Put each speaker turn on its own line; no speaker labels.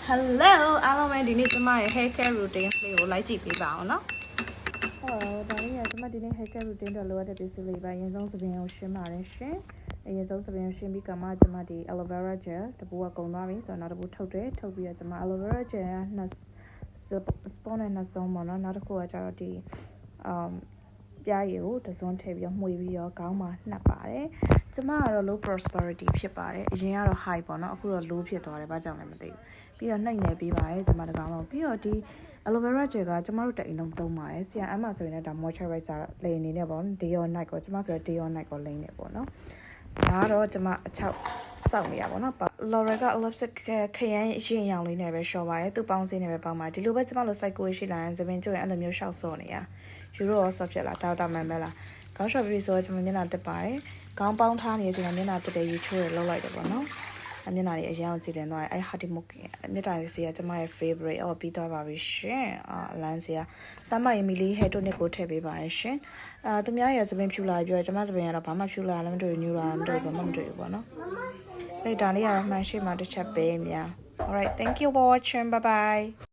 Hello အားလုံးပဲဒီနေ့ကျမရဲ့ hair care routine လေးကိုလိုက်ကြည့်ပေးပါအောင်နော်။ဒါလေးကကျမဒီနေ့ hair care routine တော့လိုအပ်တဲ့ပစ္စည်းလေးပဲအရင်ဆုံးသပင်ကိုရှင်းပါတယ်ရှင်။အရင်ဆုံးသပင်ကိုရှင်းပြီးကမှကျမဒီ aloe vera gel တပူကကုန်သွားပြီဆိုတော့နောက်တစ်ပူထုတ်တယ်။ထုတ်ပြီးတော့ကျမ aloe vera gel ကspawn နဲ့နှစ်ဆုံးပေါ့နော်။နောက်တစ်ခုကကျတော့ဒီပြားရည်ကိုတစ်စုံထည့်ပြီးတော့မှွေပြီးတော့ခေါင်းမှာနှပ်ပါတယ်။ကျမကတော့ low prosperity ဖြစ်ပါတယ်။အရင်ကတော့ high ပေါ့နော်။အခုတော့ low ဖြစ်သွားတယ်။ဘာကြောင့်လဲမသိဘူး။ပြီးတော့နှိမ့်နေပေးပါတယ်ကျမတကောင်လုံးပြီးတော့ဒီ aloe vera gel ကကျမတို့တအိမ်လုံးသုံးပါတယ် CRM မှာဆိုရင်လည်းဒါ moisturizer လိမ်အနေနဲ့ပေါ့ day or night ကိုကျမဆိုရင် day or night ကိုလိမ်နေပေါ့နော်ဒါကတော့ကျမအချောက်စောက်နေရပါတော့ L'Oreal က Lipstick ခရမ်းရင်ရောင်လေးနဲ့ပဲရှော့ပါတယ်သူပေါင်းစင်းနဲ့ပဲပေါင်းပါတယ်ဒီလိုပဲကျမတို့ cycle ရှိလာရင်သပင်ကျရင်အဲ့လိုမျိုးရှောက်စော့နေရယူရိုရောဆော့ဖြစ်လာတာမှန်ပဲလားခေါင်းရှော့ပြီးဆိုတော့ကျမမျက်နှာတက်ပါတယ်ခေါင်းပေါင်းထားနေချိန်မှာမျက်နှာတက်တဲ့ယူချိုးရလောက်လိုက်တယ်ပေါ့နော်မျက်နှာလေးအရင်အောင်ကြည့်လင်သွားတယ်အဲ့ဟာဒီမုတ်မျက်နှာလေးစီကကျမရဲ့ favorite ပြီးသွားပါပြီရှင်အလန်းစီကစမ်းမရီမီလီ hair tonic ကိုထည့်ပေးပါတယ်ရှင်သူများရဲ့သပင်ဖြူလာပြောကျမသပင်ကတော့ဘာမှဖြူလာလည်းမတွေ့ဘူးညူလာလည်းမတွေ့ဘူးဘာမှမတွေ့ဘူးပေါ့နော်အဲ့ဒါလေးကတော့မှန်ရှိမှတစ်ချက်ပေးမြာ Alright thank you for watching bye bye